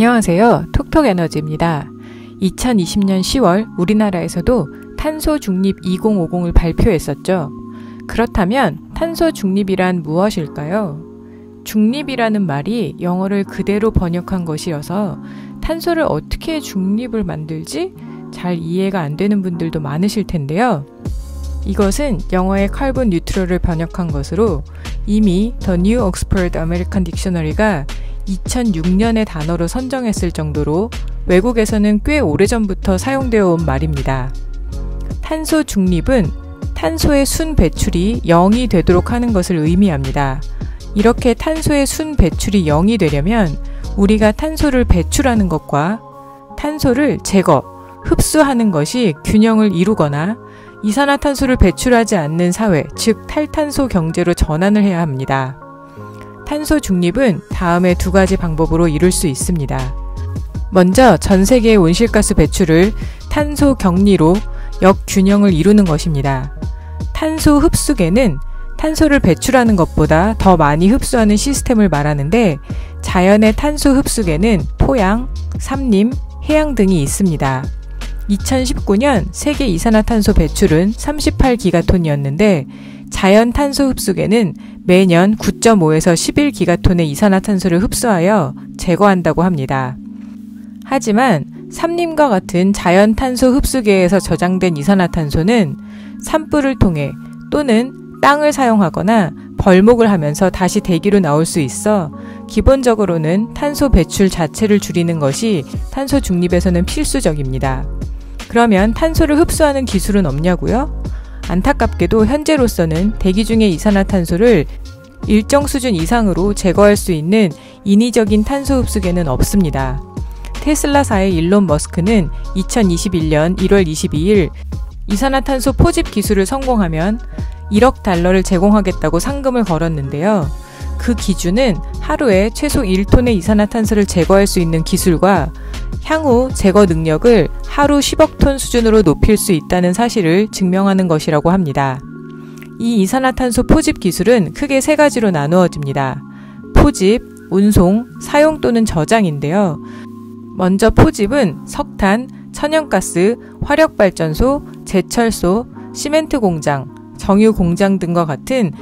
안녕하세요. 톡톡에너지입니다. 2020년 10월 우리나라에서도 탄소 중립 2050을 발표했었죠. 그렇다면 탄소 중립이란 무엇일까요? 중립이라는 말이 영어를 그대로 번역한 것이어서 탄소를 어떻게 중립을 만들지? 잘 이해가 안 되는 분들도 많으실 텐데요. 이것은 영어의 카본 뉴트럴을 번역한 것으로 이미 The New Oxford American Dictionary가 2006년의 단어로 선정했을 정도로 외국에서는 꽤 오래전부터 사용되어 온 말입니다. 탄소 중립은 탄소의 순 배출이 0이 되도록 하는 것을 의미합니다. 이렇게 탄소의 순 배출이 0이 되려면 우리가 탄소를 배출하는 것과 탄소를 제거, 흡수하는 것이 균형을 이루거나 이산화탄소를 배출하지 않는 사회, 즉 탈탄소 경제로 전환을 해야 합니다. 탄소 중립은 다음의 두 가지 방법으로 이룰 수 있습니다. 먼저 전 세계의 온실가스 배출을 탄소 격리로 역균형을 이루는 것입니다. 탄소 흡수계는 탄소를 배출하는 것보다 더 많이 흡수하는 시스템을 말하는데 자연의 탄소 흡수계는 토양, 산림, 해양 등이 있습니다. 2019년 세계 이산화탄소 배출은 38기가톤이었는데 자연 탄소 흡수계는 매년 9.5에서 11기가톤의 이산화탄소를 흡수하여 제거한다고 합니다. 하지만 산림과 같은 자연 탄소 흡수계에서 저장된 이산화탄소는 산불을 통해 또는 땅을 사용하거나 벌목을 하면서 다시 대기로 나올 수 있어 기본적으로는 탄소 배출 자체를 줄이는 것이 탄소 중립에서는 필수적입니다. 그러면 탄소를 흡수하는 기술은 없냐고요? 안타깝게도 현재로서는 대기 중의 이산화탄소를 일정 수준 이상으로 제거할 수 있는 인위적인 탄소 흡수계는 없습니다. 테슬라사의 일론 머스크는 2021년 1월 22일 이산화탄소 포집 기술을 성공하면 1억 달러를 제공하겠다고 상금을 걸었는데요. 그 기준은 하루에 최소 1톤의 이산화탄소를 제거할 수 있는 기술과 향후 제거 능력을 하루 10억 톤 수준으로 높일 수 있다는 사실을 증명하는 것이라고 합니다. 이 이산화탄소 포집 기술은 크게 세 가지로 나누어집니다. 포집, 운송, 사용 또는 저장인데요. 먼저 포집은 석탄, 천연가스, 화력발전소, 제철소, 시멘트 공장, 정유 공장 등과 같은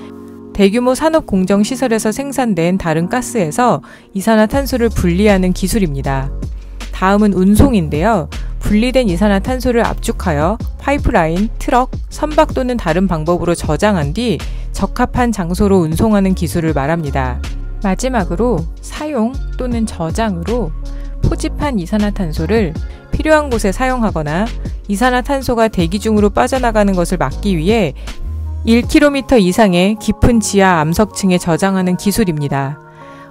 대규모 산업 공정 시설에서 생산된 다른 가스에서 이산화탄소를 분리하는 기술입니다. 다음은 운송인데요. 분리된 이산화탄소를 압축하여 파이프라인, 트럭, 선박 또는 다른 방법으로 저장한 뒤 적합한 장소로 운송하는 기술을 말합니다. 마지막으로 사용 또는 저장으로 포집한 이산화탄소를 필요한 곳에 사용하거나 이산화탄소가 대기 중으로 빠져나가는 것을 막기 위해 1km 이상의 깊은 지하 암석층에 저장하는 기술입니다.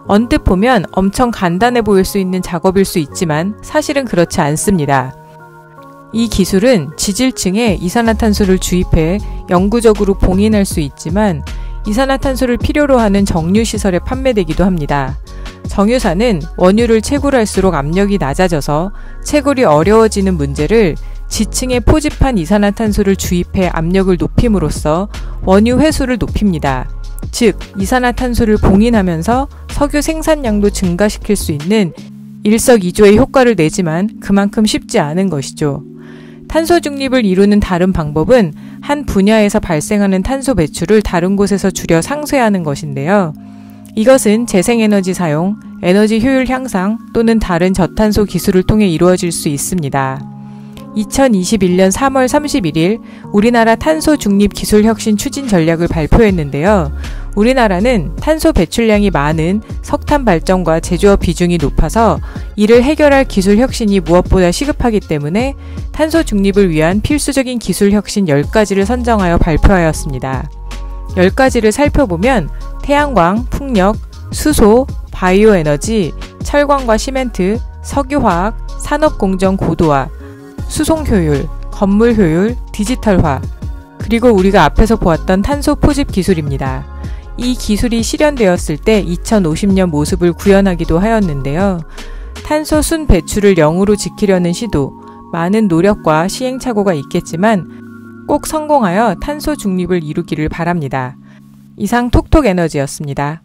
언뜻 보면 엄청 간단해 보일 수 있는 작업일 수 있지만 사실은 그렇지 않습니다. 이 기술은 지질층에 이산화탄소를 주입해 영구적으로 봉인할 수 있지만 이산화탄소를 필요로 하는 정유시설에 판매되기도 합니다. 정유사는 원유를 채굴할수록 압력이 낮아져서 채굴이 어려워지는 문제를 지층에 포집한 이산화탄소를 주입해 압력을 높임으로써 원유 회수를 높입니다. 즉, 이산화탄소를 봉인하면서 석유 생산량도 증가시킬 수 있는 일석이조의 효과를 내지만 그만큼 쉽지 않은 것이죠. 탄소 중립을 이루는 다른 방법은 한 분야에서 발생하는 탄소 배출을 다른 곳에서 줄여 상쇄하는 것인데요. 이것은 재생에너지 사용, 에너지 효율 향상 또는 다른 저탄소 기술을 통해 이루어질 수 있습니다. 2021년 3월 31일 우리나라 탄소 중립 기술 혁신 추진 전략을 발표했는데요. 우리나라는 탄소 배출량이 많은 석탄 발전과 제조업 비중이 높아서 이를 해결할 기술 혁신이 무엇보다 시급하기 때문에 탄소 중립을 위한 필수적인 기술 혁신 10가지를 선정하여 발표하였습니다. 10가지를 살펴보면 태양광, 풍력, 수소, 바이오 에너지, 철광과 시멘트, 석유화학, 산업공정 고도화, 수송 효율, 건물 효율, 디지털화, 그리고 우리가 앞에서 보았던 탄소 포집 기술입니다. 이 기술이 실현되었을 때 2050년 모습을 구현하기도 하였는데요. 탄소 순 배출을 0으로 지키려는 시도, 많은 노력과 시행착오가 있겠지만 꼭 성공하여 탄소 중립을 이루기를 바랍니다. 이상 톡톡에너지였습니다.